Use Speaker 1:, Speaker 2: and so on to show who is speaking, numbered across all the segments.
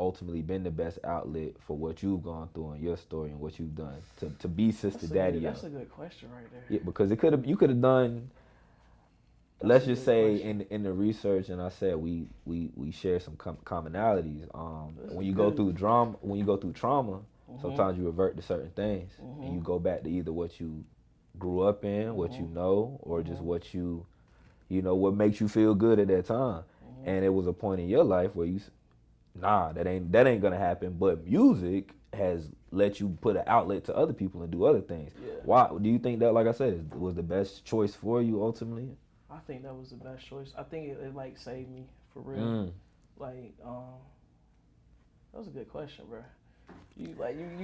Speaker 1: ultimately been the best outlet for what you've gone through in your story and what you've done to be Sister Daddyo?
Speaker 2: That's a good question right there.
Speaker 1: Yeah, because you could have done.
Speaker 2: That's
Speaker 1: Let's
Speaker 2: a
Speaker 1: just
Speaker 2: good
Speaker 1: say
Speaker 2: question.
Speaker 1: in the research, and I said we share some commonalities.
Speaker 2: This
Speaker 1: When
Speaker 2: is
Speaker 1: you go
Speaker 2: good.
Speaker 1: through drama,
Speaker 2: Mhm.
Speaker 1: sometimes you revert to certain things, and you
Speaker 2: Mhm.
Speaker 1: go back to either what you grew up in, what you
Speaker 2: Mhm.
Speaker 1: know, or just
Speaker 2: Mhm.
Speaker 1: what what makes you feel good at that time.
Speaker 2: Mhm.
Speaker 1: And it was a point in your life where nah, that ain't gonna happen. But music has let you put an outlet to other people and do other things.
Speaker 2: Yeah.
Speaker 1: Why do you think that? Like I said, was the best choice for you ultimately?
Speaker 2: I think that was the best choice. I think it like saved me for real.
Speaker 1: Mm.
Speaker 2: Like, that was a good question, bro. You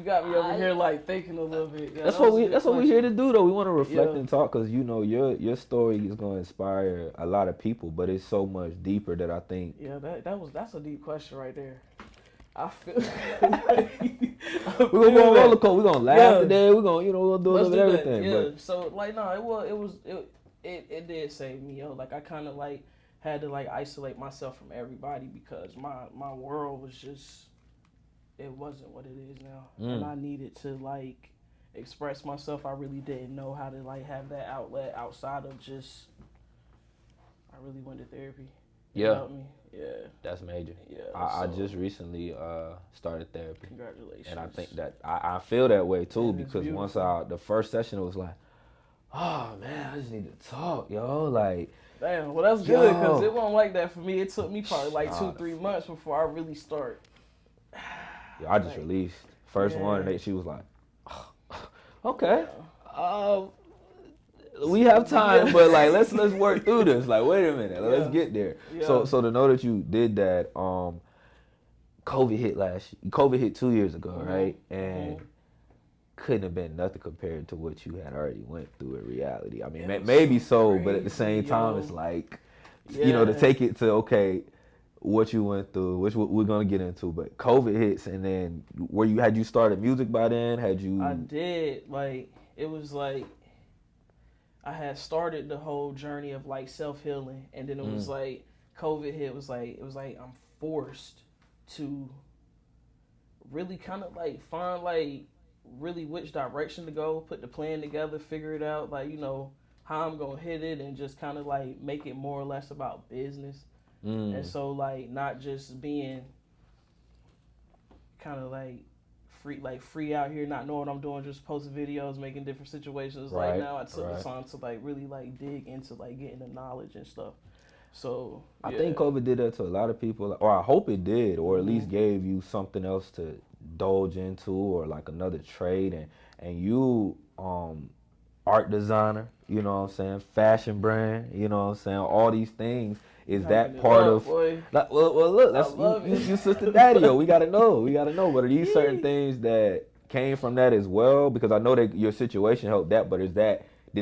Speaker 2: got me over
Speaker 1: I
Speaker 2: here like thinking a little bit. Yeah,
Speaker 1: That's
Speaker 2: that was a good
Speaker 1: that's what we here
Speaker 2: question.
Speaker 1: to do though. We want to reflect
Speaker 2: Yeah.
Speaker 1: and talk because your story is going to inspire a lot of people, but it's so much deeper that I think
Speaker 2: Yeah, that's a deep question right there. I feel I
Speaker 1: we're gonna go
Speaker 2: feel
Speaker 1: on roller
Speaker 2: that.
Speaker 1: coast. We're gonna laugh
Speaker 2: Yeah.
Speaker 1: today. We're gonna do a
Speaker 2: Let's
Speaker 1: little bit
Speaker 2: do
Speaker 1: of
Speaker 2: that.
Speaker 1: everything.
Speaker 2: Yeah.
Speaker 1: But
Speaker 2: So like no, it did save me, yo. Like I kind of like had to like isolate myself from everybody because my world was just it wasn't what it is now, and
Speaker 1: mm,
Speaker 2: I needed to like express myself. I really didn't know how to like have that outlet outside of just. I really went to therapy. It
Speaker 1: yeah,
Speaker 2: helped me. Yeah.
Speaker 1: that's major.
Speaker 2: Yeah.
Speaker 1: I
Speaker 2: So
Speaker 1: just recently started therapy, and I think
Speaker 2: congratulations.
Speaker 1: that I feel that way too
Speaker 2: And it's
Speaker 1: because once
Speaker 2: beautiful.
Speaker 1: the first session it was like, oh man, I just need to talk, yo, like
Speaker 2: Damn, well that's good because it
Speaker 1: yo.
Speaker 2: wasn't like that for me. It took me probably like
Speaker 1: Nah,
Speaker 2: 2-3 months before I really start.
Speaker 1: yo, I just
Speaker 2: Like,
Speaker 1: released first one,
Speaker 2: yeah,
Speaker 1: and she was like, okay,
Speaker 2: yeah,
Speaker 1: um, we have time, but like let's work through this. Like, wait a minute, let's
Speaker 2: yeah,
Speaker 1: get there.
Speaker 2: yeah.
Speaker 1: So to know that you did that, COVID hit 2 years ago,
Speaker 2: Mhm,
Speaker 1: right? And
Speaker 2: mhm.
Speaker 1: couldn't have been nothing compared to what you had already went through in reality. I mean,
Speaker 2: It was
Speaker 1: maybe
Speaker 2: so
Speaker 1: so, but at the
Speaker 2: crazy,
Speaker 1: same time, it's
Speaker 2: yo.
Speaker 1: like, to
Speaker 2: Yeah,
Speaker 1: take it to okay, what you went through, which we're gonna get into. But COVID hits, and then had you started music by then? Had
Speaker 2: I
Speaker 1: you?
Speaker 2: did. Like, it was like I had started the whole journey of like self healing, and then it was
Speaker 1: Mm,
Speaker 2: like COVID hit. It was like I'm forced to really kind of like find like really which direction to go, put the plan together, figure it out, like how I'm gonna hit it, and just kind of like make it more or less about business. And
Speaker 1: mm,
Speaker 2: so like not just being kind of like free out here, not knowing what I'm doing, just posting videos, making different situations. Like
Speaker 1: right,
Speaker 2: now I took the
Speaker 1: right.
Speaker 2: time to like really like dig into like getting the knowledge and stuff. So
Speaker 1: I
Speaker 2: yeah.
Speaker 1: think COVID did that to a lot of people, or I hope it did, or at least
Speaker 2: Mhm.
Speaker 1: gave you something else to indulge into, or like another trade. And you, art designer, you know what I'm saying, fashion brand, you know what I'm saying, all these things.
Speaker 2: You
Speaker 1: Is
Speaker 2: hyping
Speaker 1: that
Speaker 2: it
Speaker 1: part
Speaker 2: up,
Speaker 1: of?
Speaker 2: boy.
Speaker 1: Well, look,
Speaker 2: I
Speaker 1: that's
Speaker 2: love
Speaker 1: you Sister
Speaker 2: it.
Speaker 1: Daddyo. We gotta know. But are these certain things that came from that as well? Because I know that your situation helped that, but did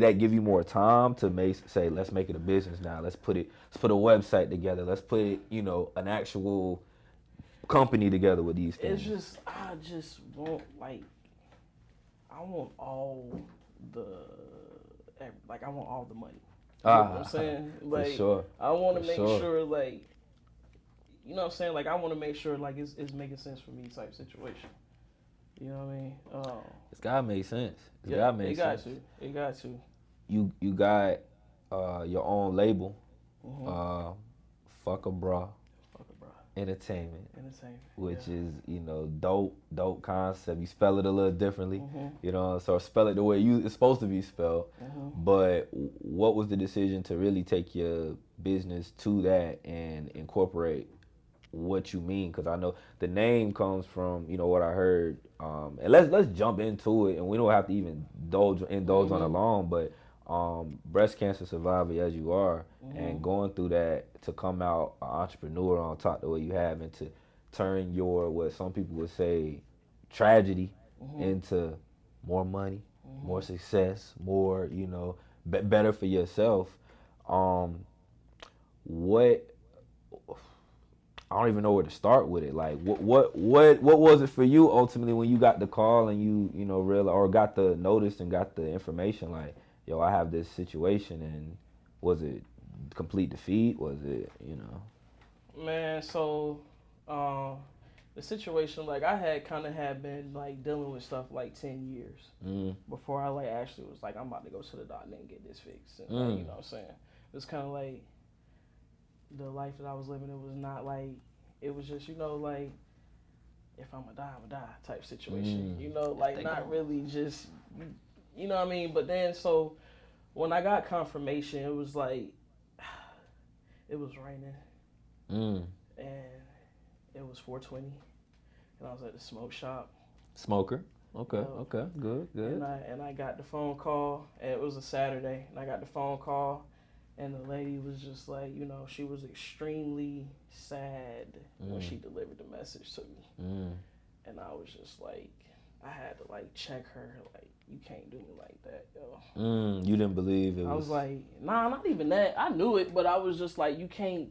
Speaker 1: that give you more time to say let's make it a business now? Let's put a website together. Let's put an actual company together with these
Speaker 2: It's
Speaker 1: things.
Speaker 2: just I just want like I want all the like I want all the money. You get what I'm
Speaker 1: Ah,
Speaker 2: saying?
Speaker 1: for
Speaker 2: Like
Speaker 1: sure,
Speaker 2: I want
Speaker 1: for
Speaker 2: to make
Speaker 1: sure.
Speaker 2: sure like you know what I'm saying? Like I want to make sure like it's making sense for me type situation. You know what I mean?
Speaker 1: It's gotta make sense. It's
Speaker 2: Yeah,
Speaker 1: gotta
Speaker 2: it
Speaker 1: make
Speaker 2: got
Speaker 1: sense.
Speaker 2: to. It got to.
Speaker 1: You got your own label,
Speaker 2: Mhm.
Speaker 1: uh, Fuck a Bra
Speaker 2: Fuck it, bro.
Speaker 1: Entertainment,
Speaker 2: Entertainment. Yeah.
Speaker 1: which is dope concept. You spell it a little differently,
Speaker 2: Mhm.
Speaker 1: so spell it the way it's supposed to be spelled.
Speaker 2: Mhm.
Speaker 1: But what was the decision to really take your business to that and incorporate what you mean? Because I know the name comes from what I heard. And let's jump into it, and we don't have to even indulge on it
Speaker 2: Mhm.
Speaker 1: long. But breast cancer survivor as you are, and
Speaker 2: Mhm.
Speaker 1: going through that to come out an entrepreneur on top the way you have, and to turn your what some people would say tragedy
Speaker 2: Mhm.
Speaker 1: into more money, more
Speaker 2: Mhm.
Speaker 1: success, more better for yourself. Um, what I don't even know where to start with it. Like, what was it for you ultimately when you got the call and you real or got the notice and got the information? Like, yo, I have this situation, and was it complete defeat? Was it?
Speaker 2: Man, so um the situation, like I had kind of had been like dealing with stuff like 10 years before I like actually was like I'm about to go to the doctor and get this fixed. And like, you know what I'm saying? It was kind of like the life that I was living. It was not like it was just like if I'm gonna die, I'm gonna die type situation. Like not really just you know what I mean. But then so when I got confirmation, it was like it was raining and it was 4:20, and I was at the smoke shop.
Speaker 1: Smoker. Okay. Okay. Good.
Speaker 2: And I got the phone call, and it was a Saturday, and I got the phone call, and the lady was just like, she was extremely sad when she delivered the message to me, and I was just like, I had to like check her, like, you can't do me like that, yo.
Speaker 1: You didn't believe it.
Speaker 2: I was like, nah, not even that. I knew it, but I was just like, you can't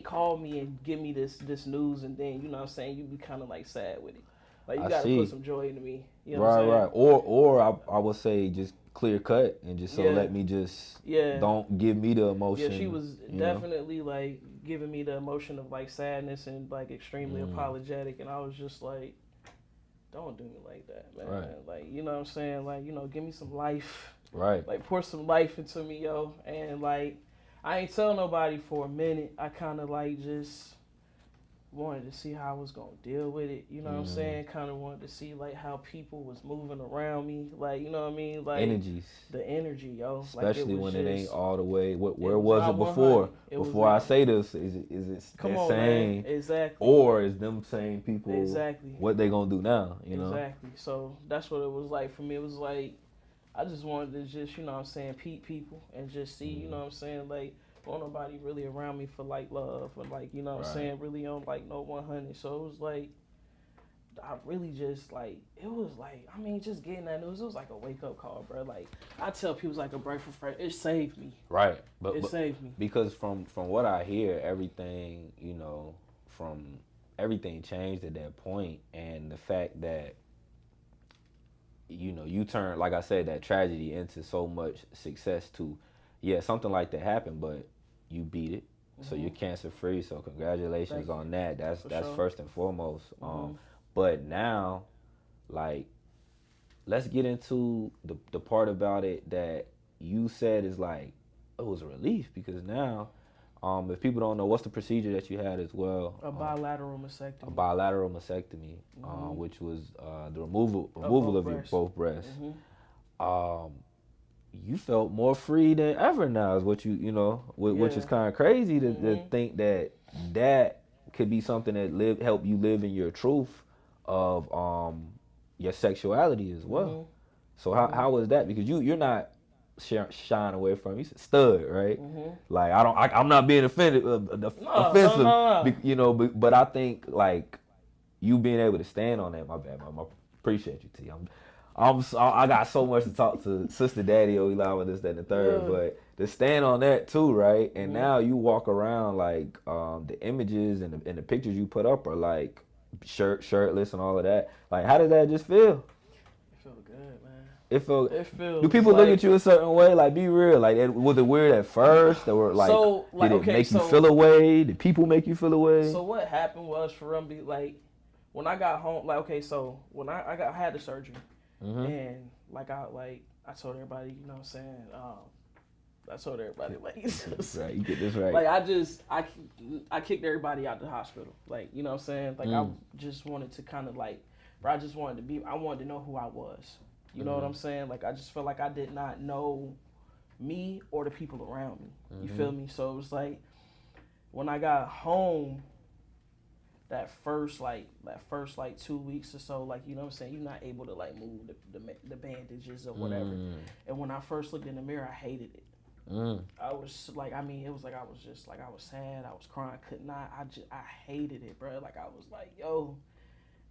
Speaker 2: call me and give me this news, and then you know what I'm saying, you be kind of like sad with it. Like you gotta put some joy into me. You know what I'm saying?
Speaker 1: Right. Or I would say just clear cut and just let me just don't give me the emotion.
Speaker 2: Yeah, she was definitely like giving me the emotion of like sadness and like extremely apologetic, and I was just like, don't do me like that, man.
Speaker 1: Right.
Speaker 2: Like, you know what I'm saying? Like, give me some life.
Speaker 1: Right.
Speaker 2: Like, pour some life into me, yo. And, like, I ain't tell nobody for a minute. I kind of, like, just wanted to see how I was going to deal with it. You know what I'm saying? Kind of wanted to see, like, how people was moving around me. Like, you know what I mean? Like,
Speaker 1: energies.
Speaker 2: The energy, yo.
Speaker 1: Especially
Speaker 2: like,
Speaker 1: when it ain't all the way. Where was it before? Before I say this, is it that same?
Speaker 2: Man. Exactly.
Speaker 1: Or is them same people?
Speaker 2: Exactly.
Speaker 1: What they gonna do now? You know.
Speaker 2: Exactly. So that's what it was like for me. It was like I just wanted to just, you know what I'm saying, peep people and just see, you know what I'm saying, like, don't nobody really around me for like love or like, you know what I'm saying, really on like no 100. So it was like I really just like it was like I mean just getting that news, it was like a wake up call, bro. Like I tell people it's like a breath of fresh. It saved me.
Speaker 1: Right.
Speaker 2: But it saved me.
Speaker 1: Because from what I hear, everything, everything changed at that point, and the fact that you turn, like I said, that tragedy into so much success too. Yeah, something like that happened, but you beat it. So you're cancer free. So congratulations on that. That's sure. First and foremost. But now, like, let's get into the part about it that you said is like it was a relief, because now, if people don't know, what's the procedure that you had as well?
Speaker 2: A bilateral mastectomy.
Speaker 1: A bilateral mastectomy, which was the removal of both breasts. You felt more free than ever now, is what which is kind of crazy to think that could be something that help you live in your truth of your sexuality as well. So how was that? Because you're not shying away from it. You said stud, right? Like I'm not being offended, offensive,
Speaker 2: no.
Speaker 1: But I think like you being able to stand on that. My bad, I appreciate you, T. I got so much to talk to Sister Daddyo, Eli, this, that, and the third, but to stand on that too, right? And now you walk around like the images and the pictures you put up are like shirtless and all of that. Like, how does that just feel?
Speaker 2: It feel good, man.
Speaker 1: It feels.
Speaker 2: Do
Speaker 1: people look at you a certain way? Like, be real. Like, was it weird at first? Or like, did it make you feel a way? Did people make you feel a way?
Speaker 2: So what happened was, for them, like, when I got home, like, okay, so when I had the surgery. And like I told everybody, you know what I'm saying? I told everybody, like,
Speaker 1: right, you get this right.
Speaker 2: Like I kicked everybody out the hospital. Like, you know what I'm saying? Like I just wanted to kind of like, I wanted to know who I was. You know what I'm saying? Like I just felt like I did not know me or the people around me. You feel me? So it was like when I got home, that first 2 weeks or so, like, you know what I'm saying, you're not able to like move the bandages or whatever. And when I first looked in the mirror, I hated it. I was like, I mean, it was like I was just like, I was sad, I was crying, I hated it, bro. Like I was like, yo.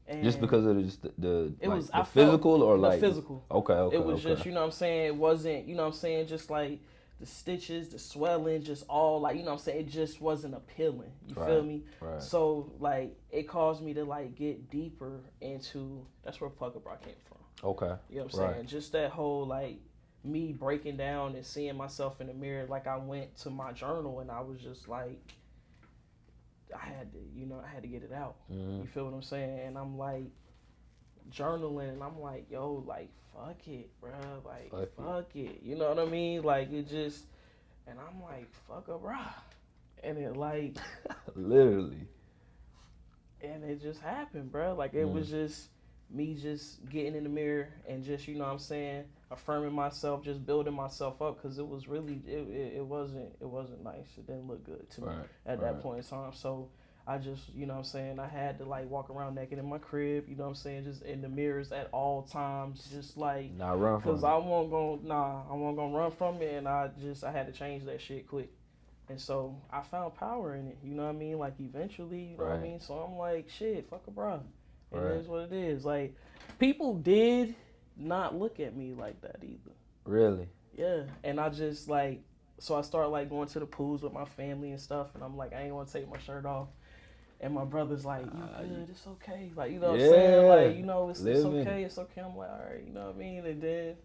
Speaker 2: And
Speaker 1: just because of the
Speaker 2: physical or
Speaker 1: like
Speaker 2: the physical.
Speaker 1: Okay.
Speaker 2: It was just, you know what I'm saying, it wasn't, you know what I'm saying, just like the stitches, the swelling, just all like, you know what I'm saying, it just wasn't appealing. You feel me?
Speaker 1: Right.
Speaker 2: So like it caused me to like get deeper into, that's where Fucker Bra came from.
Speaker 1: Okay.
Speaker 2: You know what I'm saying? Just that whole like me breaking down and seeing myself in the mirror. Like I went to my journal and I was just like, I had to get it out.
Speaker 1: Mm-hmm.
Speaker 2: You feel what I'm saying? And I'm like journaling, and I'm like, yo, like fuck it, bro, like fuck it. You know what I mean? Like it just, and I'm like, fuck a bro, and it like
Speaker 1: literally,
Speaker 2: and it just happened, bro. Like it was just me just getting in the mirror and just, you know what I'm saying, affirming myself, just building myself up, because it was really it wasn't nice. It didn't look good to me at that point in time. So I just, you know what I'm saying, I had to like walk around naked in my crib, you know what I'm saying, just in the mirrors at all times, just like
Speaker 1: not run from it.
Speaker 2: Cause I wasn't gonna run from it, and I had to change that shit quick. And so I found power in it, you know what I mean? Like eventually, you know what I mean? So I'm like, shit, fuck a bro. It is what it is. Like, people did not look at me like that either.
Speaker 1: Really?
Speaker 2: Yeah. And I just like, so I started like going to the pools with my family and stuff, and I'm like, I ain't want to take my shirt off. And my brother's like, you good, it's okay. Like, you know what I'm saying? Like, you know, it's okay, it's okay. I'm like, all right, you know what I mean? And then,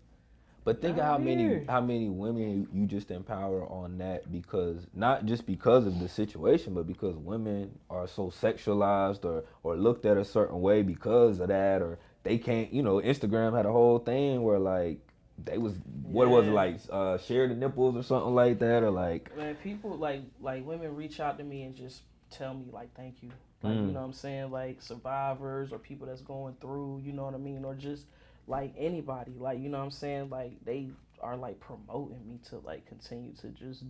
Speaker 1: but think of how many women you just empower on that, because not just because of the situation, but because women are so sexualized or looked at a certain way because of that, or they can't, you know, Instagram had a whole thing where like they was what was it, like share the nipples or something like that, or like,
Speaker 2: man, people like women reach out to me and just tell me like thank you, like you know what I'm saying, like survivors or people that's going through, you know what I mean, or just like anybody, like, you know what I'm saying, like they are like promoting me to like continue to just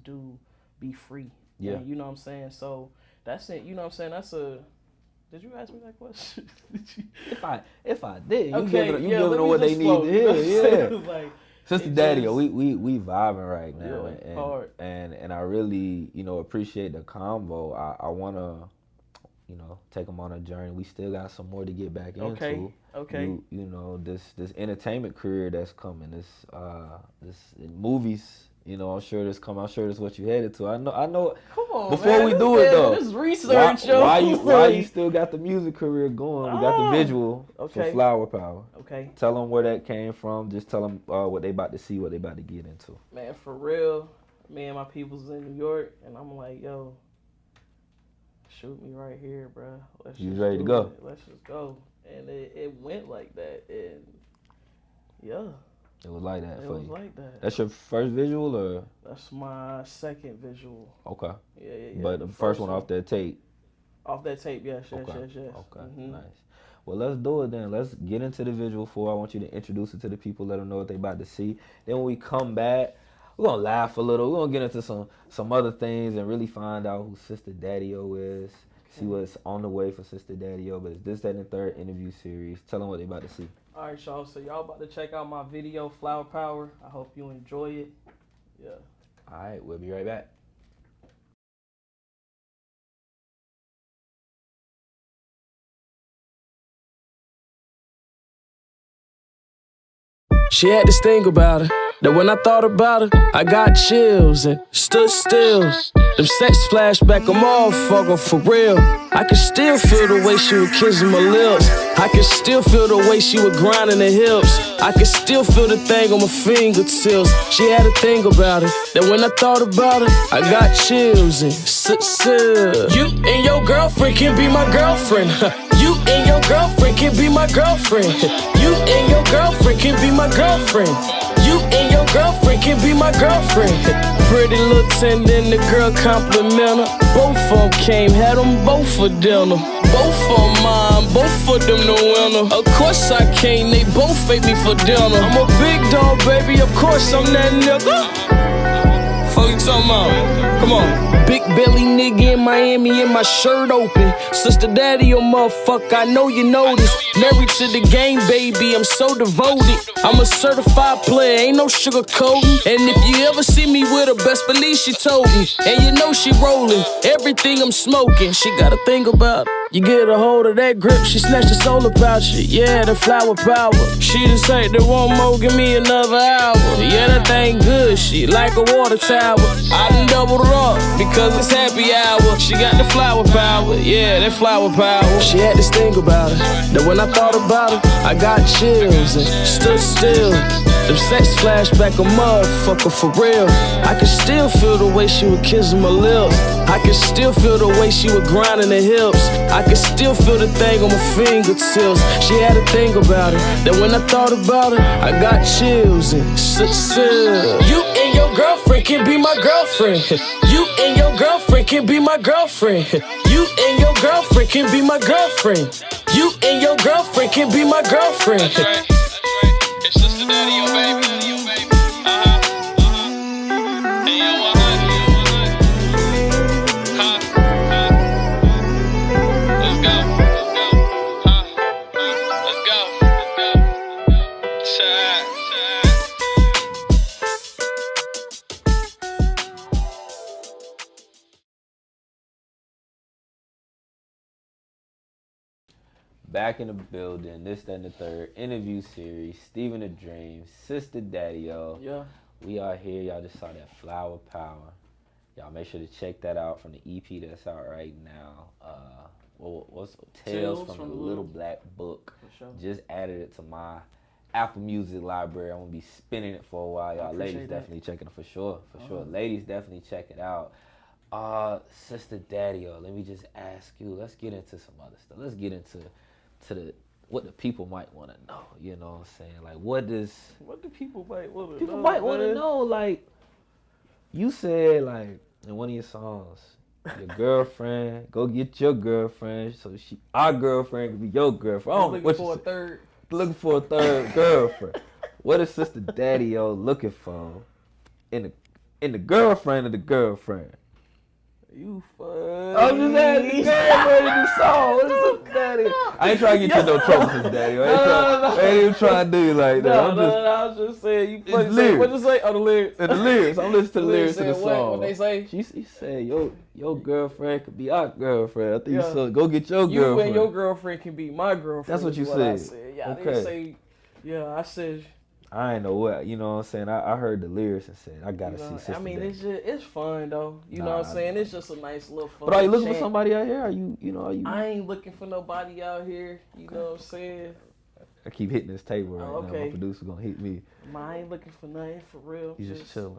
Speaker 2: be free. Yeah. And, you know what I'm saying? So that's it, you know what I'm saying? That's a, did you ask me that question?
Speaker 1: If I did, you
Speaker 2: okay,
Speaker 1: giving them what they need to hear. Yeah.
Speaker 2: Like,
Speaker 1: Sister Daddyo, we vibing right now,
Speaker 2: yeah, hard.
Speaker 1: and I really, you know, appreciate the convo. I wanna, you know, take them on a journey. We still got some more to get back into.
Speaker 2: Okay.
Speaker 1: You know, this entertainment career that's coming. This movies. You know, I'm sure this what you headed to. I know.
Speaker 2: Come on,
Speaker 1: before
Speaker 2: man,
Speaker 1: we do it though,
Speaker 2: this research,
Speaker 1: why you still got the music career going? We got the visual for Flower Power.
Speaker 2: Okay.
Speaker 1: Tell them where that came from. Just tell them what they about to see, what they about to get into.
Speaker 2: Man, for real, me and my people's in New York, and I'm like, yo, shoot me right here, bro.
Speaker 1: You ready to go?
Speaker 2: Let's just go. And it went like that, and yeah.
Speaker 1: It was like that for you.
Speaker 2: It was like that.
Speaker 1: That's your first visual, or?
Speaker 2: That's my second visual.
Speaker 1: Okay.
Speaker 2: Yeah.
Speaker 1: But the first one off that tape?
Speaker 2: Off that tape, yes.
Speaker 1: Okay, nice. Well, let's do it then. Let's get into the visual 4. I want you to introduce it to the people, let them know what they about to see. Then when we come back, we're going to laugh a little. We're going to get into some other things and really find out who Sister Daddyo is. See what's on the way for Sister Daddyo. But it's this, that, and the third interview series. Tell them what they about to see.
Speaker 2: All right, y'all. So y'all about to check out my video, Flower Power. I hope you enjoy it. Yeah.
Speaker 1: All right, we'll be right back.
Speaker 3: She had this thing about her, that when I thought about her, I got chills and stood still. Them sex flashback, a motherfucker for real. I can still feel the way she was kissing my lips. I can still feel the way she was grinding the hips. I can still feel the thing on my fingertips. She had a thing about it, that when I thought about her, I got chills and you and your girlfriend can be my girlfriend. You and your girlfriend can be my girlfriend. You and your girlfriend can be my girlfriend. You and your girlfriend can be my girlfriend. Pretty little tendon, the girl compliment her. Both of them came, had them both for dinner. Both of mine, both of them the winner. Of course I can't, they both ate me for dinner. I'm a big dog, baby, of course I'm that nigga. Fuck you talking about? Come on. Big belly nigga in Miami and my shirt open. Sister Daddyo, motherfucker, I know you noticed. Married to the game, baby, I'm so devoted. I'm a certified player, ain't no sugarcoating. And if you ever see me with her, best believe she told me. And you know she rolling, everything I'm smoking. She got a thing about it. You get a hold of that grip, she snatched the soul about you. Yeah, the flower power. She just said that one more, give me another hour. Yeah, that thing good, she like a water tower. I done doubled her up because it's happy hour. She got the flower power, yeah, that flower power. She had this thing about her, that when I thought about it, I got chills and stood still. Them sex flashback a motherfucker for real. I can still feel the way she would kissing my lips. I can still feel the way she would grinding the hips. I can still feel the thing on my fingertips. She had a thing about it that when I thought about it, I got chills and stood still. You and your girlfriend can be my girlfriend. You and your girlfriend can be my girlfriend. You and your girlfriend can be my girlfriend. You and your girlfriend can be my girlfriend.
Speaker 4: That's right. It's Sista Daddyo, baby. Hey, yo, 100. Let's go. Let's go. Check.
Speaker 1: Back in the building, this, that, and the third interview series. Steven the Dream, Sista Daddyo.
Speaker 2: Yeah.
Speaker 1: We are here. Y'all just saw that Flower Power. Y'all make sure to check that out from the EP that's out right now. What's Tales from the Little Black Book.
Speaker 2: For sure.
Speaker 1: Just added it to my Apple Music library. I'm gonna be spinning it for a while. Y'all ladies definitely check it for sure. Sure. Ladies definitely check it out. Sista Daddyo, let me just ask you. Let's get into some other stuff. Let's get into what the people might want to know. You know what I'm saying? Like, what do
Speaker 2: people might want to know?
Speaker 1: People might want to know. Like, you said, like, in one of your songs, your girlfriend, go get your girlfriend, so our girlfriend can be your girlfriend.
Speaker 2: I'm looking for a third.
Speaker 1: Looking for a third girlfriend. What is Sista Daddyo looking for in the girlfriend of the girlfriend?
Speaker 2: You funny.
Speaker 1: I'm just asking girlfriend in the song. What is Sista Daddyo? I ain't trying to get you no trouble, Sista Daddyo. I ain't even trying to do you like that.
Speaker 2: I was just saying, you funny. What you say? Oh, the lyrics.
Speaker 1: The lyrics. I'm listening to the lyrics of the
Speaker 2: what?
Speaker 1: song.
Speaker 2: What they say?
Speaker 1: She said, your girlfriend could be our girlfriend. I think you said, go get your girlfriend.
Speaker 2: You and your girlfriend can be my girlfriend.
Speaker 1: That's what you
Speaker 2: said.
Speaker 1: said.
Speaker 2: Yeah,
Speaker 1: okay.
Speaker 2: they say, I said.
Speaker 1: I ain't know what, you know what I'm saying? I heard the lyrics and said, I gotta see Sista
Speaker 2: I mean,
Speaker 1: Daddyo.
Speaker 2: it's fun though. You know what I'm saying? It's just a nice little fun.
Speaker 1: But are you looking for somebody out here? Are you?
Speaker 2: I ain't looking for nobody out here. You know what I'm saying?
Speaker 1: I keep hitting this table right now.
Speaker 2: Okay.
Speaker 1: My producer gonna hit me.
Speaker 2: I ain't looking for nothing for real.
Speaker 1: You just chilling.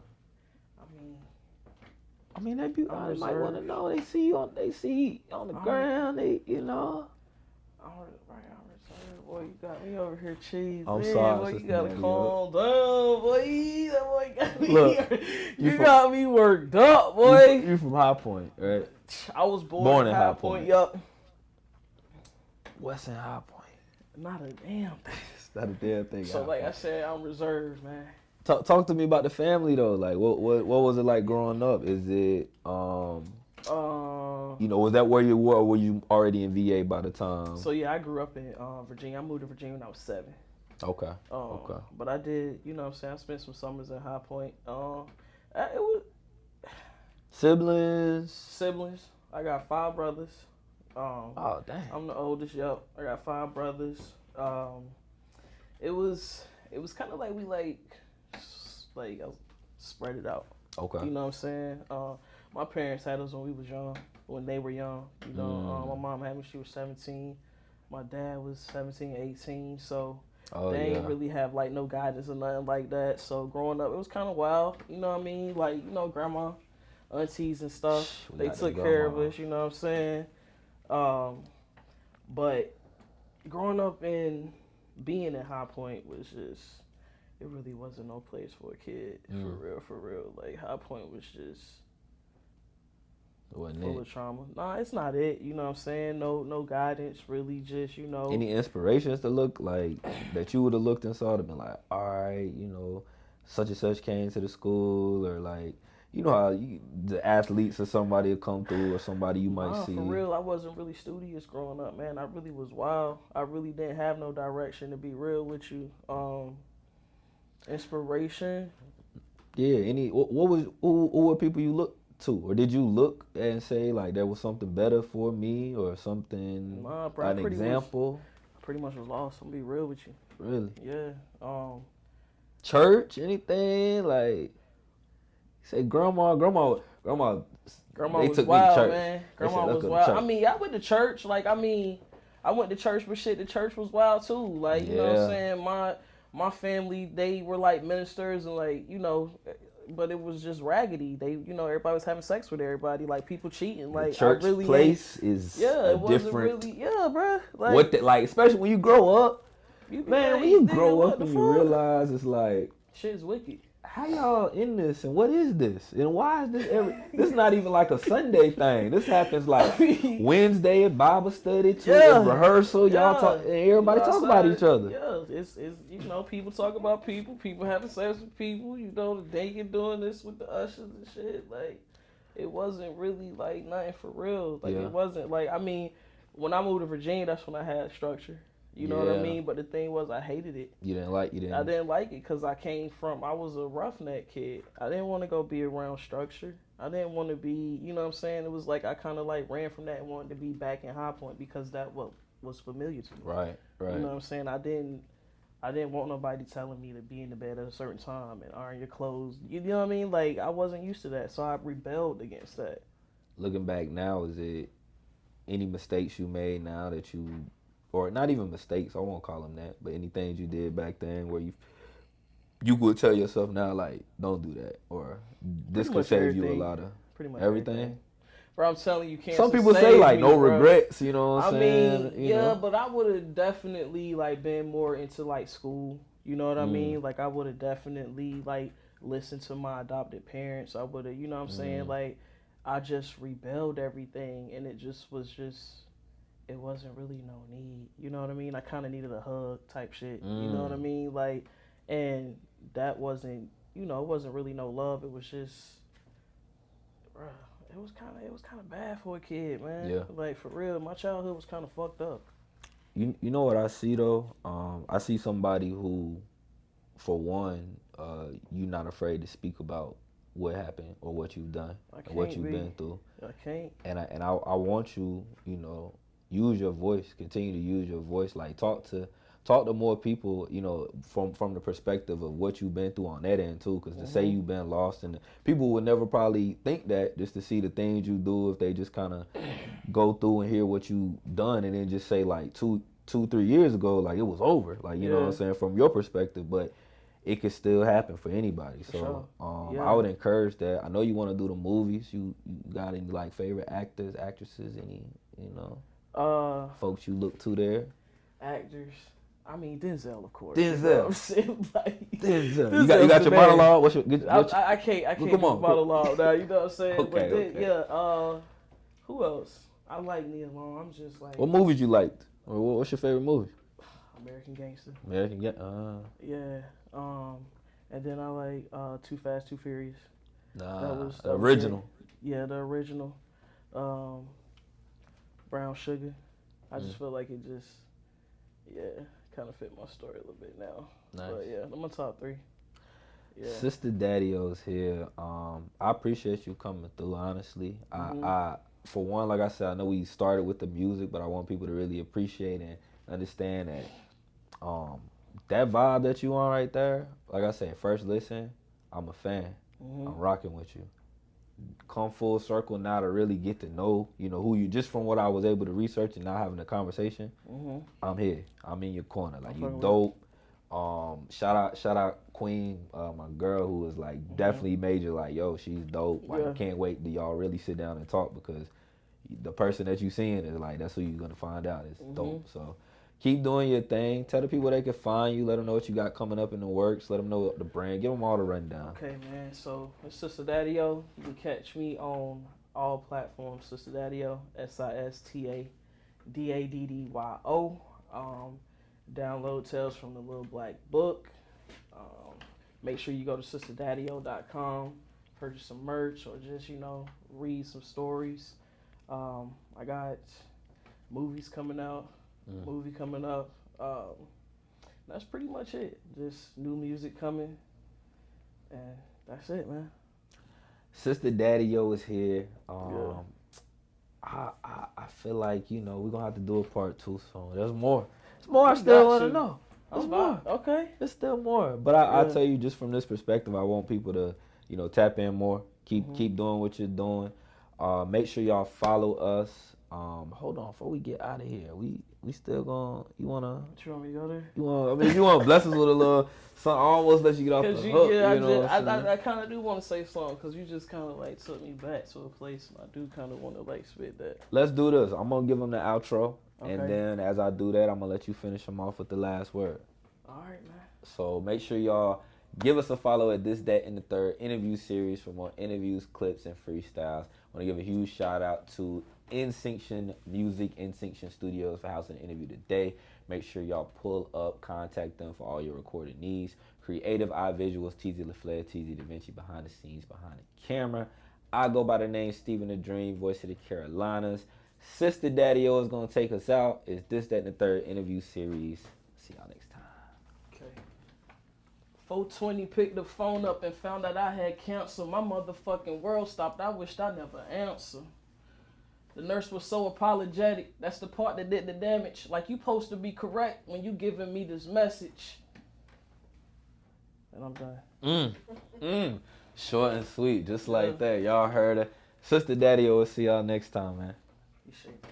Speaker 2: I
Speaker 1: mean, they might want to know. They see you on the ground. They, you know.
Speaker 2: I'm reserved. Boy, you got me over here cheesing.
Speaker 1: I'm sorry,
Speaker 2: boy, you
Speaker 1: Sista
Speaker 2: gotta
Speaker 1: Daddyo.
Speaker 2: calm down, boy. That boy got me.
Speaker 1: Look,
Speaker 2: got me worked up, boy.
Speaker 1: You from High Point, right?
Speaker 2: I was born in High Point. Yup.
Speaker 1: What's in High Point?
Speaker 2: Not a damn thing.
Speaker 1: It's not a damn thing.
Speaker 2: So like I said, I'm reserved, man.
Speaker 1: Talk to me about the family though. Like, what was it like growing up? Is it you know, was that where you were, or were you already in VA by the time?
Speaker 2: So yeah, I grew up in Virginia. I moved to Virginia when I was 7.
Speaker 1: Okay.
Speaker 2: But I did, you know what I'm saying, I spent some summers at High Point. It was siblings. I got 5 brothers.
Speaker 1: Oh dang.
Speaker 2: I'm the oldest. Yep. I got 5 brothers. It was kind of like we spread it out.
Speaker 1: Okay.
Speaker 2: You know what I'm saying? My parents had us when they were young. You know, my mom had me when she was 17. My dad was 17, 18. So they ain't really have like no guidance or nothing like that. So growing up, it was kind of wild. You know what I mean? Like, you know, grandma, aunties and stuff. They took care of us. You know what I'm saying? But growing up and being at High Point was just, it really wasn't no place for a kid. For real. Like, High Point was just full of trauma. Nah, it's not it. You know what I'm saying? No guidance, really. Just, you know.
Speaker 1: Any inspirations to look like that you would have looked and saw to been like, all right, you know, such and such came to the school, or like, you know how the athletes or somebody will come through, or somebody you might see.
Speaker 2: For real, I wasn't really studious growing up, man. I really was wild. I really didn't have no direction, to be real with you. Inspiration.
Speaker 1: Yeah. Who were people you looked to, or did you look and say like there was something better for me, or something, an example?
Speaker 2: I pretty much was lost. I'm gonna be real with you.
Speaker 1: Really?
Speaker 2: Yeah.
Speaker 1: Church, anything like? Say grandma.
Speaker 2: Grandma
Speaker 1: They
Speaker 2: was
Speaker 1: took me to
Speaker 2: wild,
Speaker 1: church.
Speaker 2: man.
Speaker 1: They
Speaker 2: Grandma
Speaker 1: said,
Speaker 2: was
Speaker 1: "Let's go to
Speaker 2: wild.
Speaker 1: church."
Speaker 2: I mean, I went to church. Like, I mean, I went to church, but shit, the church was wild too. Like, you know what I'm
Speaker 1: Yeah.
Speaker 2: saying? My family, they were like ministers and like, you know, but it was just raggedy. They, you know, everybody was having sex with everybody, like people cheating. Like,
Speaker 1: Church
Speaker 2: I really
Speaker 1: place is
Speaker 2: yeah,
Speaker 1: a
Speaker 2: it wasn't
Speaker 1: different.
Speaker 2: really, yeah, bruh. Like,
Speaker 1: What the, like, especially when you grow up,
Speaker 2: you be
Speaker 1: man.
Speaker 2: like,
Speaker 1: When you
Speaker 2: nigga,
Speaker 1: grow
Speaker 2: what
Speaker 1: up
Speaker 2: the
Speaker 1: and you
Speaker 2: fuck?
Speaker 1: realize it's like,
Speaker 2: Shit's wicked.
Speaker 1: how y'all in this and what is this and why is this this is not even like a Sunday thing. This happens like Wednesday at Bible study to rehearsal. Y'all talk and everybody talk about each other.
Speaker 2: Yeah, it's you know, people talk about people having sex with people, you know, they get doing this with the ushers and shit. Like, it wasn't really like nothing for real. Like, it wasn't like, I mean, when I moved to Virginia, that's when I had structure. You know what I mean? But the thing was, I hated it.
Speaker 1: You didn't like it.
Speaker 2: I didn't like it because I was a roughneck kid. I didn't want to go be around structure. I didn't want to be, you know what I'm saying? It was like I kind of like ran from that and wanted to be back in High Point because that was familiar to me.
Speaker 1: Right.
Speaker 2: You know what I'm saying? I didn't want nobody telling me to be in the bed at a certain time and iron your clothes. You know what I mean? Like, I wasn't used to that, so I rebelled against that.
Speaker 1: Looking back now, is it any mistakes you made now that you, or not even mistakes, I won't call them that, but any things you did back then where you would tell yourself now, like, don't do that, or this could save you a lot of
Speaker 2: pretty much
Speaker 1: everything?
Speaker 2: Bro, I'm telling you, cancer
Speaker 1: Some people say
Speaker 2: saved
Speaker 1: like
Speaker 2: me,
Speaker 1: no
Speaker 2: bro.
Speaker 1: regrets, you know what I'm
Speaker 2: I
Speaker 1: saying?
Speaker 2: mean,
Speaker 1: You know?
Speaker 2: but I would have definitely like been more into like school. You know what I mean? Like, I would have definitely like listened to my adopted parents. I would have, you know what I'm saying? Like, I just rebelled everything, and it wasn't really no need. You know what I mean? I kind of needed a hug type shit. You know what I mean? Like, and that wasn't, you know, it wasn't really no love. It was just, bruh, it was kind of bad for a kid, man.
Speaker 1: Yeah.
Speaker 2: Like, for real, my childhood was kind of fucked up.
Speaker 1: You know what I see though? I see somebody who, for one, you're not afraid to speak about what happened or what you've done and what you've been through.
Speaker 2: I can't.
Speaker 1: And I want you, you know, use your voice, continue to use your voice. Like, talk to more people, you know, from the perspective of what you've been through on that end too. Because to say you've been lost, and people would never probably think that, just to see the things you do, if they just kind of go through and hear what you done, and then just say like 2-3 years ago, like it was over, like, you know what I'm saying, from your perspective. But it could still happen for anybody. So I would encourage that. I know you want to do the movies. You got any like favorite actors, actresses, any, you know, folks you look to there?
Speaker 2: Actors. I mean, Denzel, of course.
Speaker 1: Denzel.
Speaker 2: You know what I'm saying? Like,
Speaker 1: Denzel. You got your monologue? What's your,
Speaker 2: I can't
Speaker 1: come
Speaker 2: do
Speaker 1: on.
Speaker 2: monologue now, you know what I'm saying?
Speaker 1: Okay,
Speaker 2: But then,
Speaker 1: okay.
Speaker 2: yeah, who else? I like Nia Long. I'm just like,
Speaker 1: What movies you liked? Or what's your favorite movie?
Speaker 2: American Gangster.
Speaker 1: American,
Speaker 2: Yeah. And then I like Too Fast, Too Furious.
Speaker 1: the
Speaker 2: that was
Speaker 1: original.
Speaker 2: great. Yeah, the original. Brown Sugar. I just feel like it just, kind of fit my story a little bit now.
Speaker 1: Nice.
Speaker 2: But yeah, I'm my top 3. Yeah.
Speaker 1: Sister Daddyo's here. I appreciate you coming through, honestly. I for one, like I said, I know we started with the music, but I want people to really appreciate and understand that that vibe that you on right there, like I said, first listen, I'm a fan. I'm rocking with you. Come full circle now to really get to know, you know, who you, just from what I was able to research and now having a conversation. I'm here. I'm in your corner. Like, you dope. Shout out Queen, my girl, who was like definitely major. Like, yo, she's dope. Like, I can't wait till y'all really sit down and talk, because the person that you seeing is like, that's who you're gonna find out. It's dope. So keep doing your thing. Tell the people they can find you. Let them know what you got coming up in the works. Let them know the brand. Give them all the rundown.
Speaker 2: Okay, man. So it's Sista Daddyo. You can catch me on all platforms. Sista Daddyo, SistaDaddyo. Download Tales from the Little Black Book. Make sure you go to sistadaddyo.com, purchase some merch, or just, you know, read some stories. I got movies coming out. Movie coming up. That's pretty much it. Just new music coming, and that's it, man.
Speaker 1: Sister Daddyo is here. I feel like, you know, we're gonna have to do a part 2 soon. There's more. There's more I still want to know. There's more.
Speaker 2: Okay.
Speaker 1: There's still more. But I tell you, just from this perspective, I want people to, you know, tap in more. Keep doing what you're doing. Make sure y'all follow us. Hold on, before we get out of here, we still gonna. You wanna?
Speaker 2: What you want me to go there?
Speaker 1: You want? I mean, if you want to bless us with a little something, I almost let you get off the
Speaker 2: Cause
Speaker 1: hook.
Speaker 2: yeah,
Speaker 1: You know what I'm saying?
Speaker 2: I kind of do want to say something because you just kind of like took me back to a place, and I do kind of want to like spit that.
Speaker 1: Let's do this. I'm gonna give them the outro,
Speaker 2: Okay.
Speaker 1: and then as I do that, I'm gonna let you finish them off with the last word.
Speaker 2: All right, man.
Speaker 1: So make sure y'all give us a follow at This, That, and the Third interview series for more interviews, clips, and freestyles. I want to give a huge shout out to Instinction Music, Instinction Studios for hosting the interview today. Make sure y'all pull up, contact them for all your recording needs. Creative Eye Visuals, TZ LaFleur, TZ Da Vinci, behind the scenes, behind the camera. I go by the name Stephen the Dream, voice of the Carolinas. Sista Daddyo is going to take us out. It's This, That, and the Third interview series. See y'all next time.
Speaker 2: Okay. 420 picked the phone up and found out I had cancer. My motherfucking world stopped. I wished I never answered. The nurse was so apologetic. That's the part that did the damage. Like, you supposed to be correct when you giving me this message. And I'm done.
Speaker 1: Short and sweet, just like that. Y'all heard it. Sista Daddyo, we'll see y'all next time, man.
Speaker 2: You shake.